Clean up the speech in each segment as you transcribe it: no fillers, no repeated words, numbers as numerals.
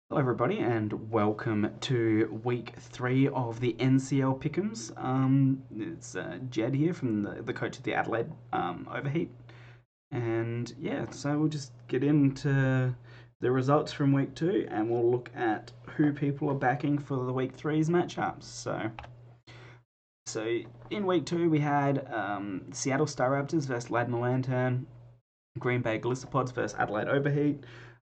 Hello, everybody, and welcome to week 3 of the NCL Pick Ems. It's Jed here from the coach of the Adelaide Overheat. And yeah, so we'll just get into the results from week 2 and we'll look at who people are backing for the week three's matchups. So in week 2, we had Seattle Star Raptors versus Ladner Lantern, Green Bay Glissapods versus Adelaide Overheat,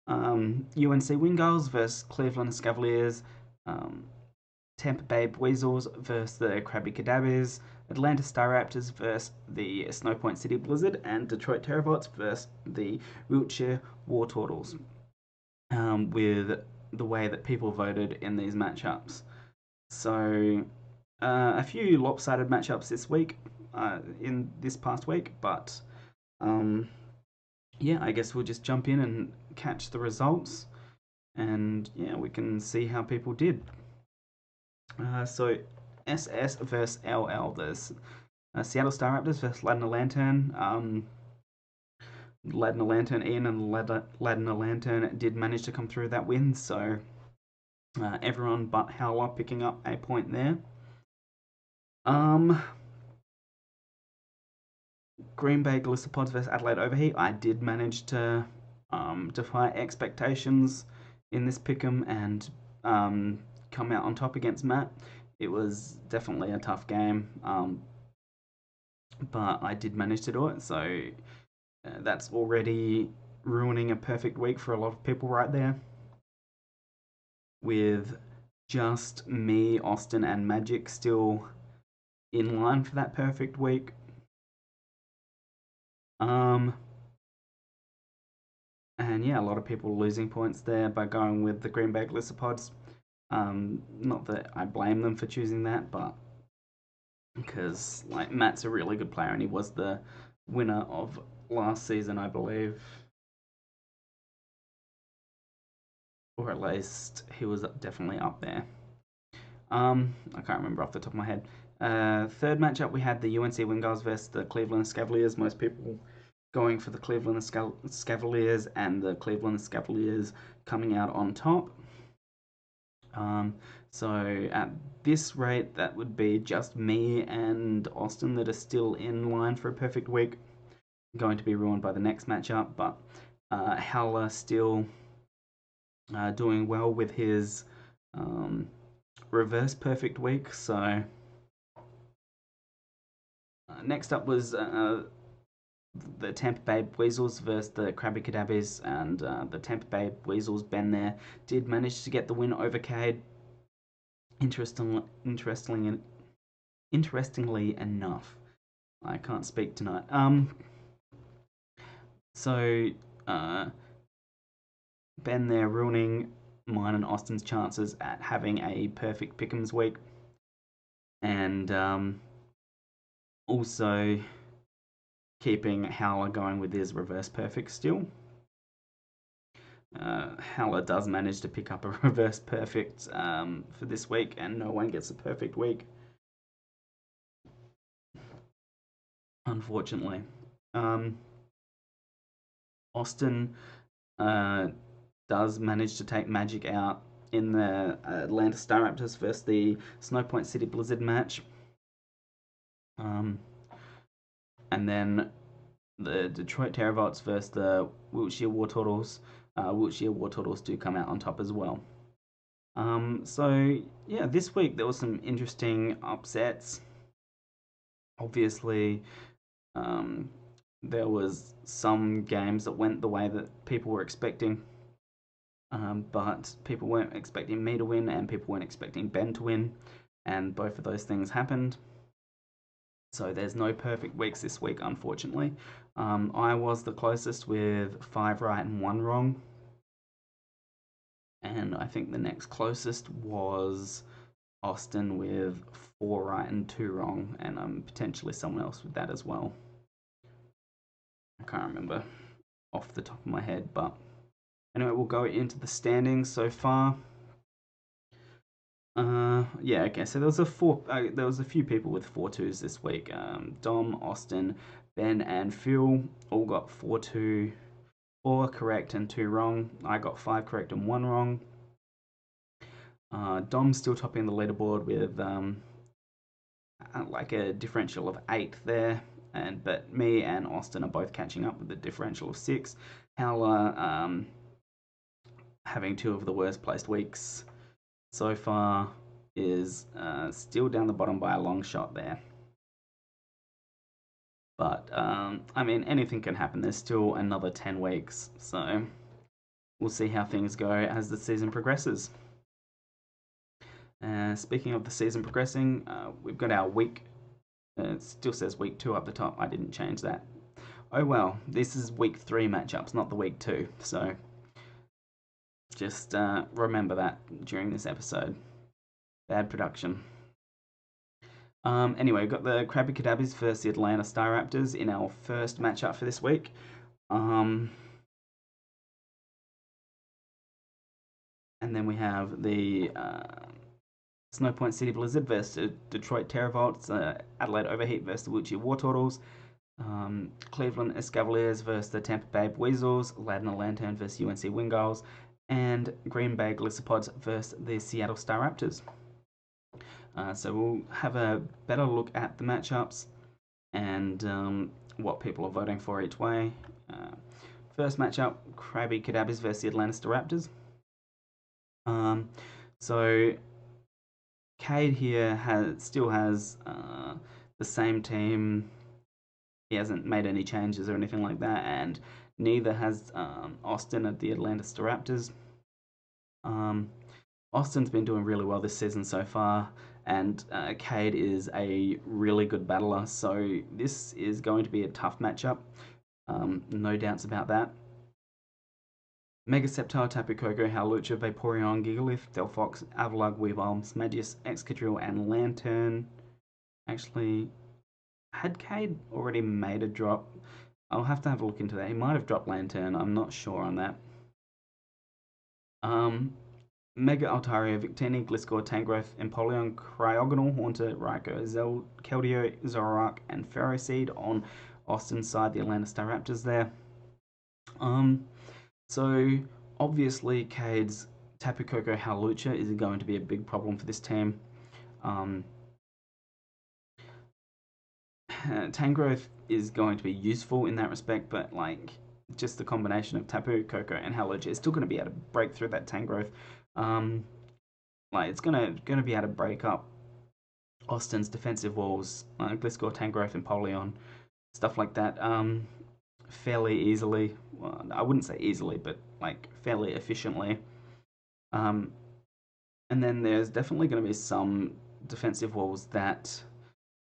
UNC Wingulls versus Cleveland Cavaliers, um, Tampa Bay Weasels versus the Krabby Cadabers, Atlanta Star Raptors versus the Snow Point City Blizzard, and Detroit Terravots versus the Wiltshire War Turtles, with the way that people voted in these matchups. So, a few lopsided matchups this week, in this past week, but um, yeah, I guess we'll just jump in and catch the results, and yeah, we can see how people did. So SS versus LL. There's Seattle Star Raptors versus Ladner Lantern. Ladner Lantern, Ian and Ladner Lantern did manage to come through that win, so everyone but Howler picking up a point there. Um, Green Bay Glissapods versus Adelaide Overheat. I did manage to defy expectations in this pick'em and come out on top against Matt. It was definitely a tough game, but I did manage to do it. So that's already ruining a perfect week for a lot of people right there. With just me, Austin, and Magic still in line for that perfect week. Um, And yeah, a lot of people losing points there by going with the Green Bay Glissapods. Not that I blame them for choosing that, but because like Matt's a really good player and he was the winner of last season, I believe, or at least he was definitely up there. I can't remember off the top of my head. Third matchup, we had the UNC Wingulls versus the Cleveland Cavaliers. Most people going for the Cleveland Cavaliers, and the Cleveland Cavaliers coming out on top. So at this rate, that would be just me and Austin that are still in line for a perfect week. Going to be ruined by the next matchup, but Howler still doing well with his reverse perfect week. So next up was the Tampa Bay Weasels versus the Krabby Cadabers, and the Tampa Bay Weasels, Ben there, did manage to get the win over Cade. Interestingly enough, I can't speak tonight. So uh, Ben there ruining mine and Austin's chances at having a perfect Pick'ems week, and also keeping Howler going with his reverse perfect still. Howler does manage to pick up a reverse perfect for this week, and no one gets a perfect week, unfortunately. Um, Austin uh, does manage to take Magic out in the Atlanta Star Raptors versus the Snow Point City Blizzard match. And then the Detroit Terravots versus the Wiltshire War Turtles. Wiltshire War Turtles do come out on top as well. So yeah, this week there was some interesting upsets. Obviously, um, there was some games that went the way that people were expecting, but people weren't expecting me to win, and people weren't expecting Ben to win, and both of those things happened. So there's no perfect weeks this week, unfortunately. I was the closest with 5 right and 1 wrong, and I think the next closest was Austin with 4 right and 2 wrong, and potentially someone else with that as well. I can't remember off the top of my head, but anyway, we'll go into the standings so far. Yeah, okay. So there was a few people with 4-2s this week. Dom, Austin, Ben, and Phil all got 4-2, 4 correct and 2 wrong. I got 5 correct and 1 wrong. Dom's still topping the leaderboard with like a differential of 8 there, but me and Austin are both catching up with a differential of 6. Howler having two of the worst placed weeks so far is still down the bottom by a long shot there. But I mean, anything can happen. There's still another 10 weeks, so we'll see how things go as the season progresses. Speaking of the season progressing, we've got our week. It still says week 2 up the top. I didn't change that. Oh well, this is week 3 matchups, not the week 2. So just remember that during this episode. Bad production. Anyway, we've got the Krabby Kadabbies versus the Atlanta Star Raptors in our first matchup for this week. And then we have the Snow Point City Blizzard versus Detroit Terravolts, Adelaide Overheat versus the Wuchie War Turtles, Cleveland Escavaliers versus the Tampa Bay Weasels, Ladner Lantern versus UNC Wingulls, and Green Bay Glisserpods versus the Seattle Star Raptors. So we'll have a better look at the matchups and what people are voting for each way. First matchup, Krabby Kadabbies versus the Atlanta Star Raptors. So Cade here still has the same team. He hasn't made any changes or anything like that, and neither has Austin at the Atlanta Star Raptors. Austin's been doing really well this season so far, and Cade is a really good battler, so this is going to be a tough matchup. No doubts about that. Mega Sceptile, Tapu Koko, Howlucha, Vaporeon, Gigalith, Delphox, Avalugg, Weavile, Smagius, Excadrill, and Lantern. Actually, had Cade already made a drop? I'll have to have a look into that. He might have dropped Lantern. I'm not sure on that. Mega Altaria, Victini, Gliscor, Tangrowth, Empoleon, Cryogonal, Haunter, Raikou, Keldeo, Zoroark, and Ferroseed on Austin's side, the Atlanta Star Raptors there. So obviously Cade's Tapu Koko Howlucha is going to be a big problem for this team. Tangrowth is going to be useful in that respect, but like just the combination of Tapu Koko and Howlucha is still going to be able to break through that Tangrowth. Like it's gonna be able to break up Austin's defensive walls, Gliscor, Tangrowth, and Empoleon, stuff like that. Fairly easily. Well, I wouldn't say easily, but like fairly efficiently. And then there's definitely going to be some defensive walls that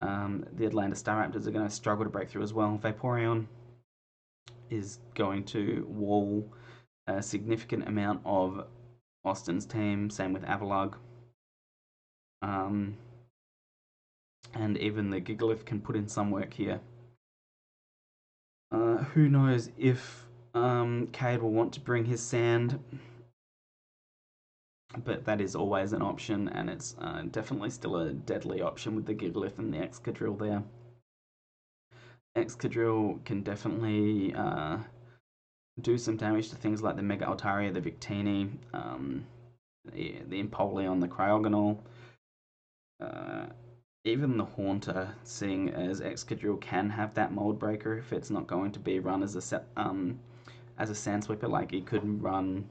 the Atlanta Star Raptors are going to struggle to break through as well. Vaporeon is going to wall a significant amount of Austin's team. Same with Avalugg. And even the Gigalith can put in some work here. Who knows if Cade will want to bring his sand, but that is always an option, and it's definitely still a deadly option with the Gigalith and the Excadrill there. Excadrill can definitely do some damage to things like the Mega Altaria, the Victini, the Empoleon, the Cryogonal, even the Haunter, seeing as Excadrill can have that mold breaker if it's not going to be run as a sand sweeper. Like it could run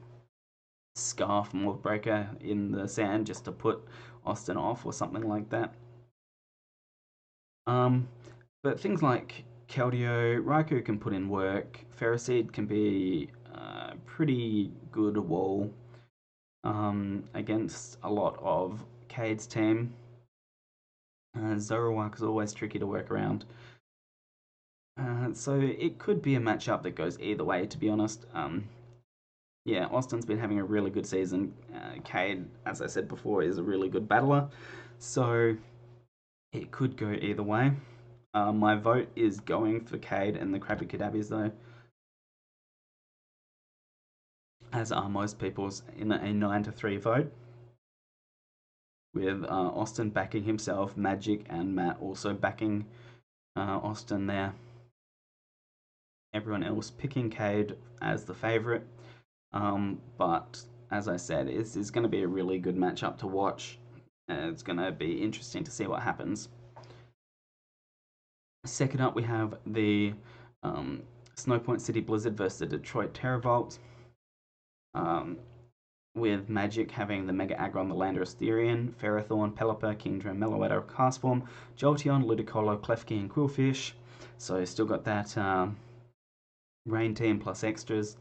Scarf mold breaker in the sand just to put Austin off or something like that. But things like Keldeo, Raikou can put in work. Ferroseed can be pretty good wall against a lot of Cade's team. Zoroark is always tricky to work around. So it could be a matchup that goes either way, to be honest. Yeah, Austin's been having a really good season. Cade, as I said before, is a really good battler. So it could go either way. My vote is going for Cade and the Krabby Kadabbies, though. As are most people's in a 9-3 vote. With Austin backing himself, Magic and Matt also backing Austin there. Everyone else picking Cade as the favourite. But as I said, is going to be a really good matchup to watch. It's going to be interesting to see what happens. Second up, we have the um, Snowpoint City Blizzard versus the Detroit Terravolt. Um, with Magic having the Mega Aggron, the Landorus Therian, Ferrothorn, Pelipper, Kingdra, Meloetta, Castform, Jolteon, Ludicolo, Klefki, and Quillfish. So still got that Rain Team plus extras.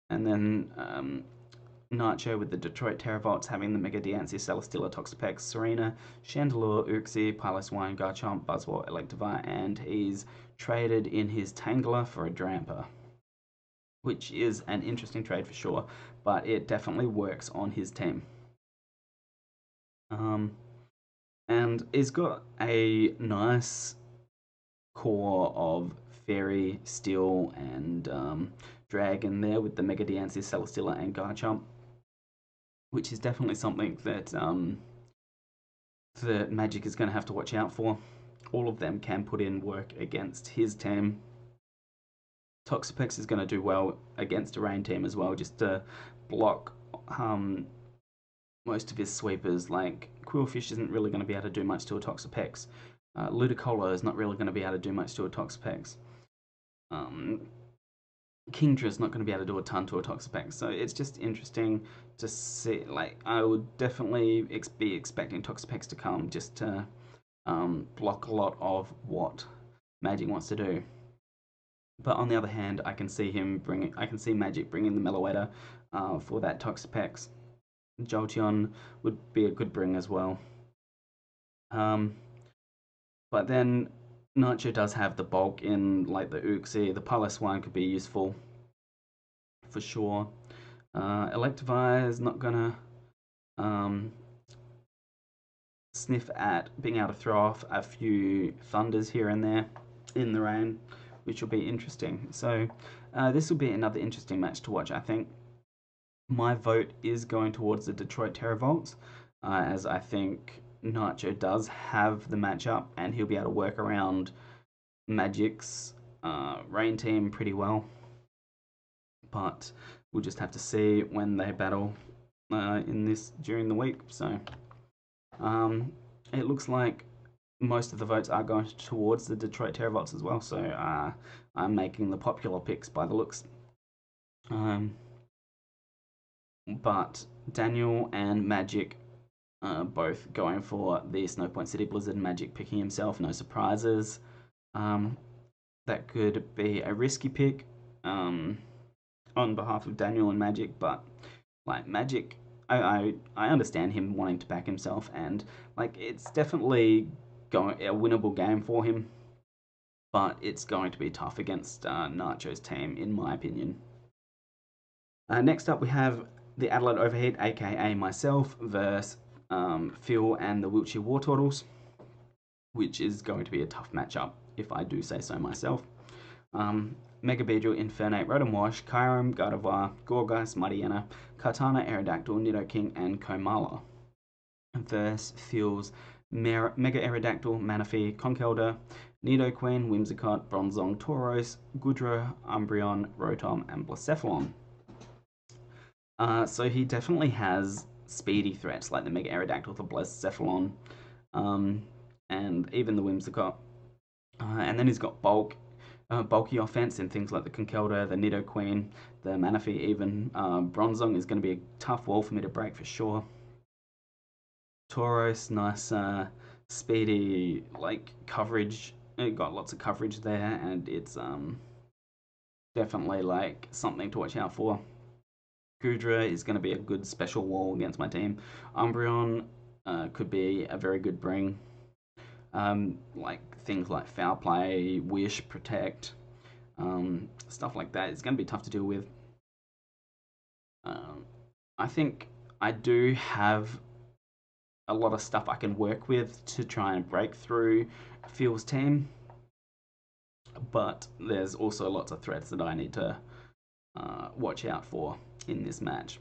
And then Nacho with the Detroit Terravolts having the Mega Diancie, Celesteela, Toxapex, Serena, Chandelure, Uxie, Piloswine, Garchomp, Buzzwole, Electivire, and he's traded in his Tangela for a Drampa, which is an interesting trade for sure, but it definitely works on his team. And he's got a nice core of Fairy, Steel, and Dragon there with the Mega Diancie, Celesteela, and Garchomp, which is definitely something that that Magic is going to have to watch out for. All of them can put in work against his team. Toxapex is going to do well against a Rain team as well, just to block most of his sweepers. Like Quillfish isn't really going to be able to do much to a Toxapex. Ludicolo is not really going to be able to do much to a Toxapex. Kingdra is not going to be able to do a ton to a Toxapex. So it's just interesting to see. Like, I would definitely be expecting Toxapex to come just to block a lot of what Magic wants to do. But on the other hand, I can see Magic bringing the Meloetta for that Toxapex. Jolteon would be a good bring as well. But then Nacho does have the bulk in like the Uxie. The Piloswine could be useful for sure. Electivire is not gonna sniff at being able to throw off a few thunders here and there in the rain, which will be interesting. So this will be another interesting match to watch, I think. My vote is going towards the Detroit Terravolts, as I think Nacho does have the matchup and he'll be able to work around Magic's Rain team pretty well. But we'll just have to see when they battle in this during the week. So it looks like most of the votes are going towards the Detroit Terravolts as well. So I'm making the popular picks by the looks. But Daniel and Magic both going for the Snowpoint City Blizzard. Magic picking himself, no surprises. That could be a risky pick on behalf of Daniel and Magic, but like Magic, I understand him wanting to back himself, and like it's definitely going a winnable game for him, but it's going to be tough against Nacho's team, in my opinion. Next up, we have the Adelaide Overheat, aka myself, versus Phil and the Wiltshire War Turtles, which is going to be a tough matchup, if I do say so myself. Mega Beedrill, Infernape, Rotom Wash, Kyurem, Gardevoir, Gorgeist, Mightyena, Kartana, Aerodactyl, Nidoking, and Komala. Versus Phil's Mega Aerodactyl, Manaphy, Conkeldurr, Nidoqueen, Whimsicott, Bronzong, Tauros, Goodra, Umbreon, Rotom, and Blacephalon. So he definitely has speedy threats like the Mega Aerodactyl, the Blacephalon, and even the Whimsicott. And then he's got bulky offense in things like the Conkeldurr, the Nidoqueen, the Manaphy, even Bronzong is going to be a tough wall for me to break for sure. Tauros, nice speedy like coverage. It got lots of coverage there, and it's definitely like something to watch out for. Goodra is going to be a good special wall against my team. Umbreon could be a very good bring. Like things like Foul Play, Wish, Protect, stuff like that. It's going to be tough to deal with. I think I do have a lot of stuff I can work with to try and break through Phil's team, but there's also lots of threats that I need to watch out for in this match.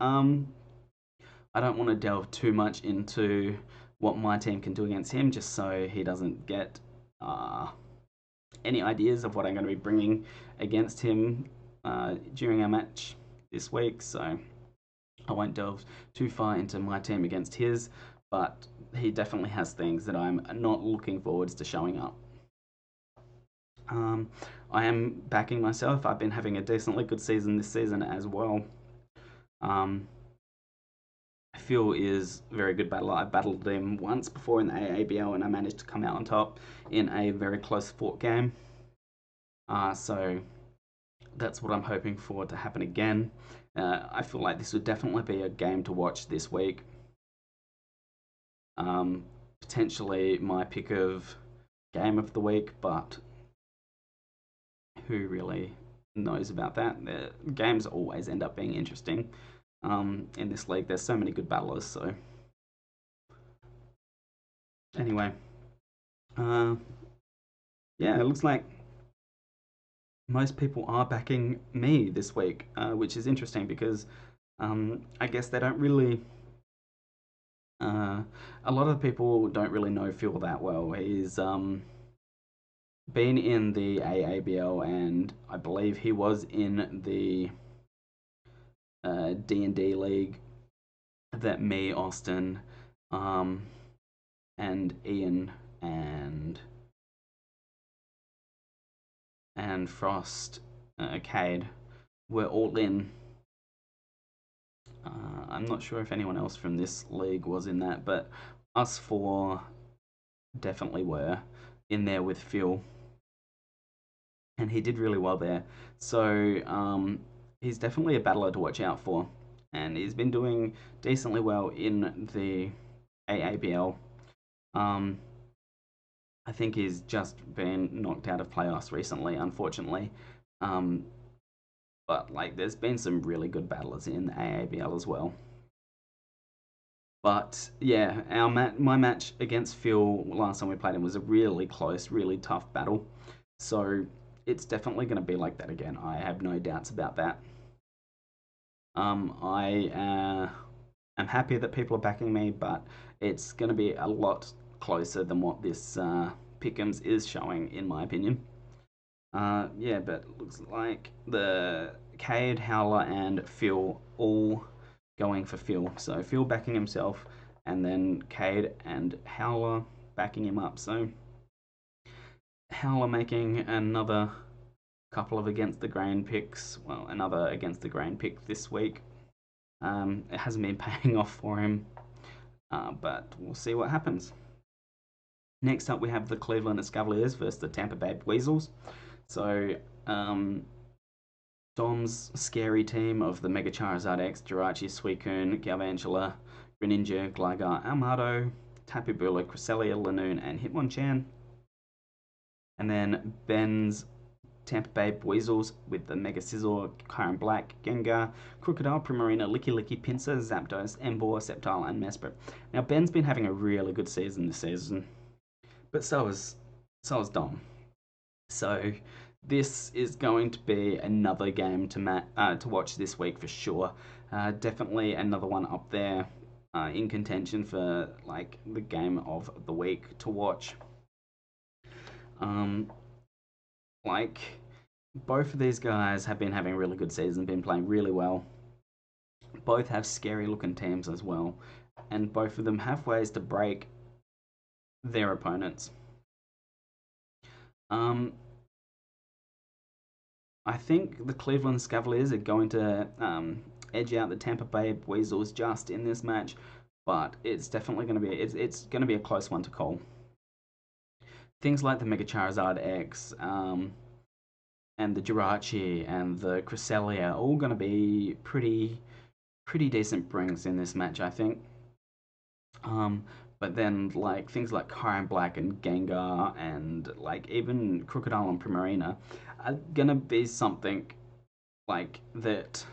I don't want to delve too much into what my team can do against him, just so he doesn't get any ideas of what I'm going to be bringing against him during our match this week. So I won't delve too far into my team against his, but he definitely has things that I'm not looking forwards to showing up. Um, I am backing myself. I've been having a decently good season this season as well. Um, Phil is a very good battler. I battled him once before in the AABL and I managed to come out on top in a very close fought game. So that's what I'm hoping for to happen again. I feel like this would definitely be a game to watch this week. Potentially my pick of game of the week, but who really knows about that? The games always end up being interesting. In this league, there's so many good battlers. So anyway, uh, yeah, it looks like most people are backing me this week, which is interesting because I guess they don't really. A lot of people don't really know Phil that well. He's been in the AABL, and I believe he was in the D&D league that me, Austin, um, and Ian and Frost, Cade were all in. I'm not sure if anyone else from this league was in that, but us four definitely were in there with Phil, and he did really well there. So he's definitely a battler to watch out for, and he's been doing decently well in the AABL. Um, I think he's just been knocked out of playoffs recently, unfortunately. Um, but like, there's been some really good battlers in the AABL as well. But yeah, my match against Phil last time we played him was a really close, really tough battle. So it's definitely going to be like that again. I have no doubts about that. I am happy that people are backing me, but it's going to be a lot closer than what this Pick Ems is showing, in my opinion. Yeah, but looks like the Cade, Howler, and Phil all going for Phil. So Phil backing himself, and then Cade and Howler backing him up. So Howler making another couple of against the grain picks. Well, another against the grain pick this week. It hasn't been paying off for him, but we'll see what happens. Next up, we have the Cleveland Cavaliers versus the Tampa Bay Weasels. So, Dom's scary team of the Mega Charizard X, Jirachi, Suicune, Galvantula, Greninja, Gligar, Armado, Tapu Bulu, Cresselia, Lanoon, and Hitmonchan. And then Ben's Tampa Bay Weasels with the Mega Scizor, Kyron Black, Gengar, Crocodile, Primarina, Licky Licky, Pinsir, Zapdos, Emboar, Sceptile, and Mesprit. Now, Ben's been having a really good season this season, but so is Dom. So this is going to be another game to watch this week for sure. Definitely another one up there in contention for like the game of the week to watch. Um, like both of these guys have been having a really good season, been playing really well. Both have scary looking teams as well, and both of them have ways to break their opponents. Um, I think the Cleveland Cavaliers are going to edge out the Tampa Bay Weasels just in this match, but it's definitely going to be it's going to be a close one to call. Things like the Mega Charizard X and the Jirachi and the Cresselia are all going to be pretty decent brings in this match, I think. Um, but then like things like Kyron Black and Gengar and like even Crocodile and Primarina are gonna be something like that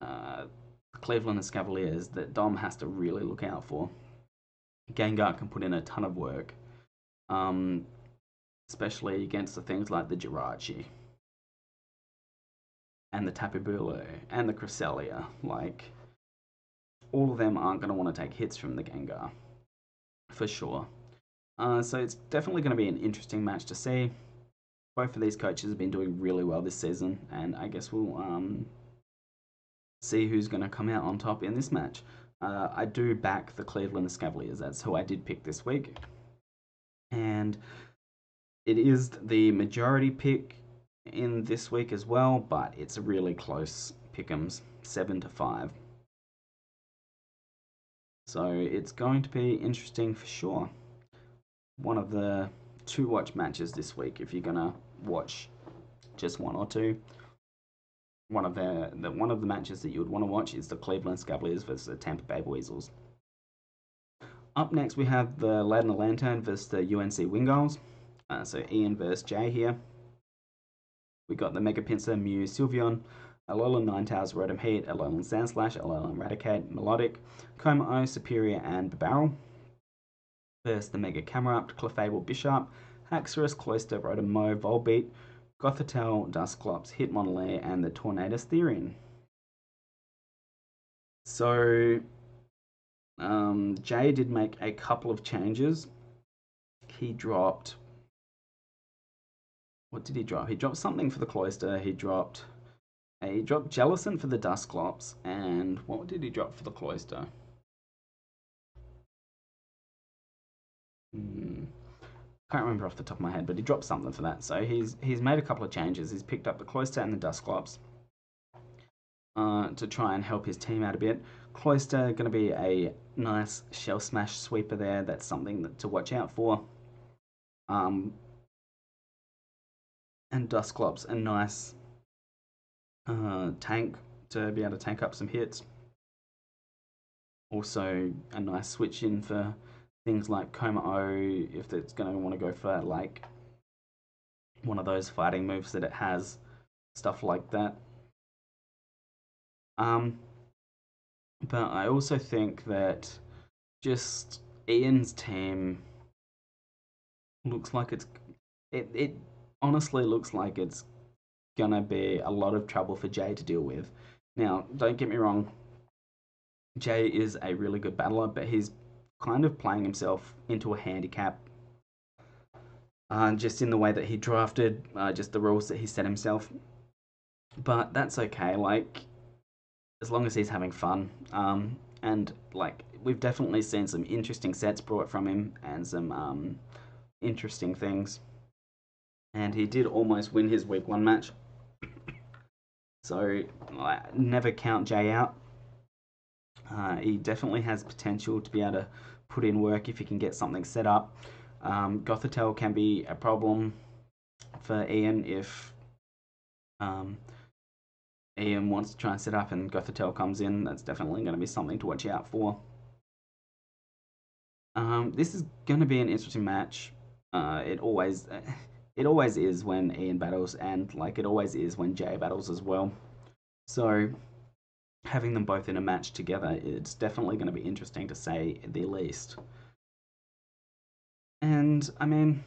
uh, Cleveland and Cavaliers that Dom has to really look out for. Gengar can put in a ton of work, um, especially against the things like the Jirachi and the Tapu Bulu and the Cresselia. Like, all of them aren't going to want to take hits from the Gengar, for sure. So it's definitely going to be an interesting match to see. Both of these coaches have been doing really well this season, and I guess we'll see who's going to come out on top in this match. I do back the Cleveland Cavaliers. That's who I did pick this week. And it is the majority pick in this week as well, but it's a really close pick'ems, 7-5. So it's going to be interesting for sure. One of the two watch matches this week if you're gonna watch just one or two. One of the matches that you would want to watch is the Cleveland Cavaliers versus the Tampa Bay Weasels. Up next, we have the Ladner Lantern versus the UNC Wingals. So Ian versus Jay here. We got the Mega Pinsir, Mew, Sylveon, Alolan Ninetales, Rotom Heat, Alolan Sandslash, Alolan Raticate, Melodic, Como-O, Superior, and Barrel. Versus the Mega Camerupt, Clefable, Bisharp, Haxorus, Cloyster, Rotom Mow, Volbeat, Gothitelle, Dusclops, Hitmonlee, and the Tornadus Therian. So, Jay did make a couple of changes. He dropped... What did he drop? He dropped something for the Cloyster. He dropped Jellicent for the Dusclops. And what did he drop for the Cloyster? Can't remember off the top of my head, but he dropped something for that. So he's made a couple of changes. He's picked up the Cloyster and the Dusclops to try and help his team out a bit. Cloyster going to be a nice Shell Smash sweeper there. That's something to watch out for. And Dusclops, a nice tank to be able to tank up some hits. Also a nice switch in for things like Como-O, if it's going to want to go for like one of those fighting moves that it has, stuff like that. But I also think that just Ian's team looks like it honestly looks like it's gonna be a lot of trouble for Jay to deal with. Now, don't get me wrong, Jay is a really good battler, but he's kind of playing himself into a handicap just in the way that he drafted, just the rules that he set himself. But that's okay, like, as long as he's having fun. And, like, we've definitely seen some interesting sets brought from him and some interesting things. And he did almost win his week 1 match. So, never count Jay out. He definitely has potential to be able to put in work if he can get something set up. Gothitelle can be a problem for Ian if Ian wants to try and set up and Gothitelle comes in. That's definitely going to be something to watch out for. This is going to be an interesting match. It always is when Ian battles, and like it always is when Jay battles as well. So having them both in a match together, it's definitely going to be interesting to say the least. And I mean,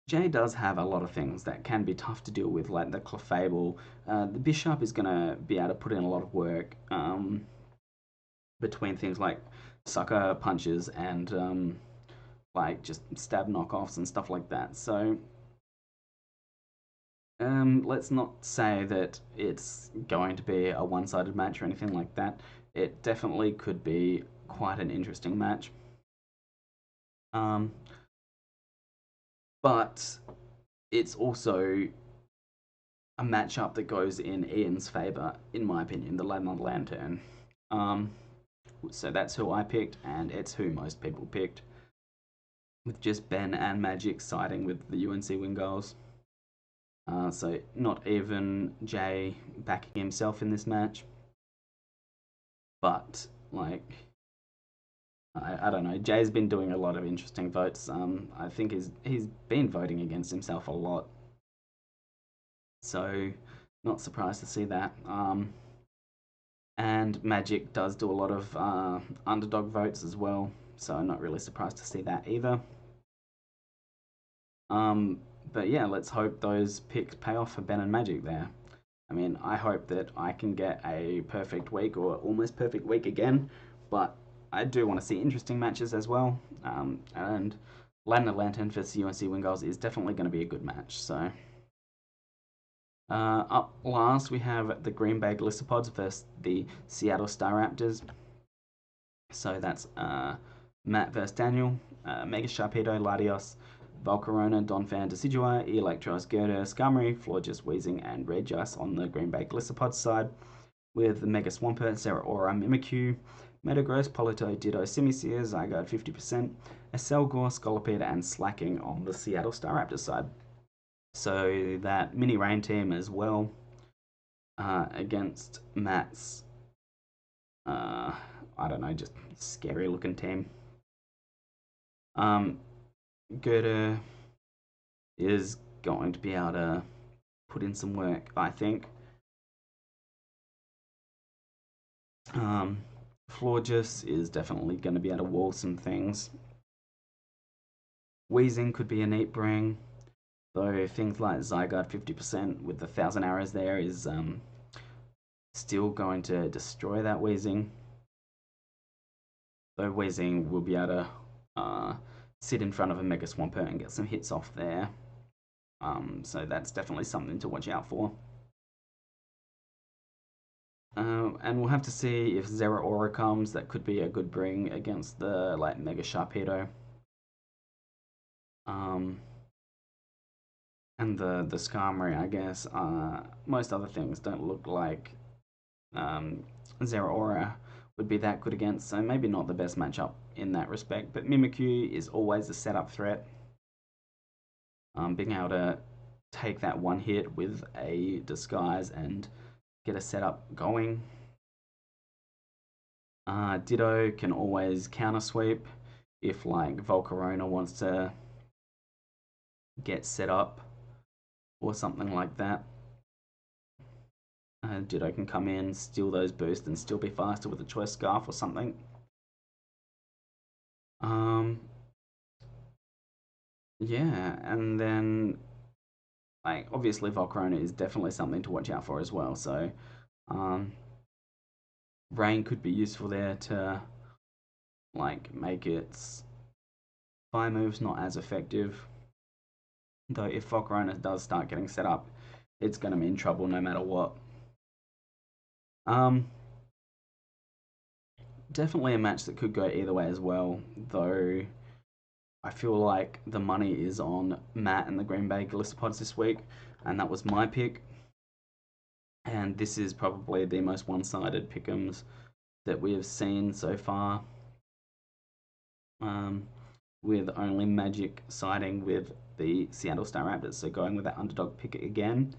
Jay does have a lot of things that can be tough to deal with, like the Clefable. The Bisharp is going to be able to put in a lot of work between things like sucker punches and like just stab knockoffs and stuff like that. So let's not say that it's going to be a one-sided match or anything like that. It definitely could be quite an interesting match. But it's also a matchup that goes in Ian's favour, in my opinion, the Ladner Lantern. So that's who I picked, and it's who most people picked, with just Ben and Magic siding with the UNC Wingals. So not even Jay backing himself in this match. But, like, I don't know. Jay's been doing a lot of interesting votes. I think he's been voting against himself a lot. So, not surprised to see that. And Magic does do a lot of underdog votes as well. So, I'm not really surprised to see that either. But yeah, let's hope those picks pay off for Ben and Magic there. I mean, I hope that I can get a perfect week or almost perfect week again, but I do want to see interesting matches as well. And Ladner Lantern vs UNC Wingals is definitely going to be a good match. So Up last, we have the Green Bay Glissopods versus the Seattle Staraptors. So that's Matt versus Daniel, Mega Sharpedo, Latios, Volcarona, Donphan, Decidua, Electros, Gerda, Skarmory, Florges, Weezing, and Regice on the Green Bay Glissopods side, with the Mega Swampert, Zeraora, Mimikyu, Metagross, Polito, Ditto, Simisear, Zygarde 50%, Acelgor, Scolipede, and Slacking on the Seattle Staraptors side. So that mini rain team as well against Matt's, I don't know, just scary looking team. Gerda is going to be able to put in some work, I think. Florges is definitely going to be able to wall some things. Weezing could be a neat bring, though things like Zygarde 50% with the 1,000 arrows there is still going to destroy that Weezing. Though Weezing will be able to sit in front of a Mega Swampert and get some hits off there. So that's definitely something to watch out for. And we'll have to see if Zeraora comes. That could be a good bring against the like Mega Sharpedo. And the Skarmory, I guess. Most other things don't look like Zeraora would be that good against, so maybe not the best matchup in that respect. But Mimikyu is always a setup threat. Being able to take that one hit with a disguise and get a setup going. Ditto can always counter sweep if like Volcarona wants to get set up or something like that. Ditto can come in, steal those boosts, and still be faster with a Choice Scarf or something. Yeah, and then like obviously Volcarona is definitely something to watch out for as well. So Rain could be useful there to like make its fire moves not as effective. Though if Volcarona does start getting set up, it's going to be in trouble no matter what. Definitely a match that could go either way as well, though I feel like the money is on Matt and the Green Bay Glissopods this week, and that was my pick. And this is probably the most one-sided pick'ems that we have seen so far, with only Magic siding with the Seattle Staraptors. So going with that underdog pick again,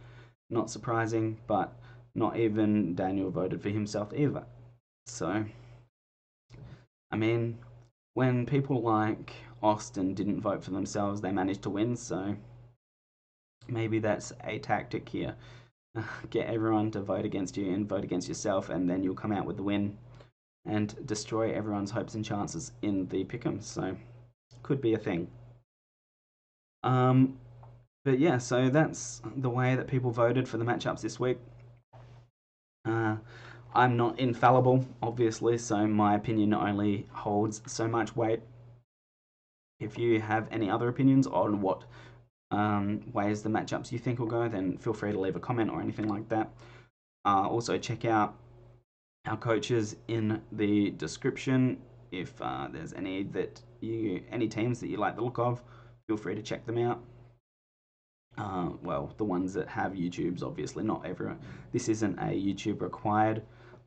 not surprising, but not even Daniel voted for himself either. So, I mean, when people like Austin didn't vote for themselves, they managed to win. So maybe that's a tactic here. Get everyone to vote against you and vote against yourself, and then you'll come out with the win and destroy everyone's hopes and chances in the pick'em. So could be a thing. But yeah, so that's the way that people voted for the matchups this week. I'm not infallible, obviously, so my opinion only holds so much weight. If you have any other opinions on what ways the matchups you think will go, then feel free to leave a comment or anything like that. Also, check out our coaches in the description. If there's any teams that you like the look of, feel free to check them out. Well, the ones that have YouTubes, obviously, not everyone. This isn't a YouTube required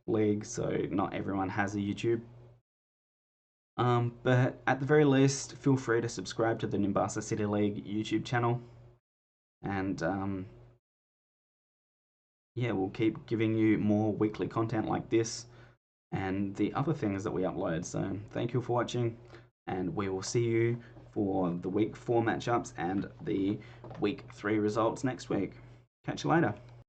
league, so not everyone has a YouTube. But at the very least, feel free to subscribe to the Nimbasa City League YouTube channel. And yeah, we'll keep giving you more weekly content like this and the other things that we upload. So thank you for watching, and we will see you for the week 4 matchups and the week 3 results next week. Catch you later.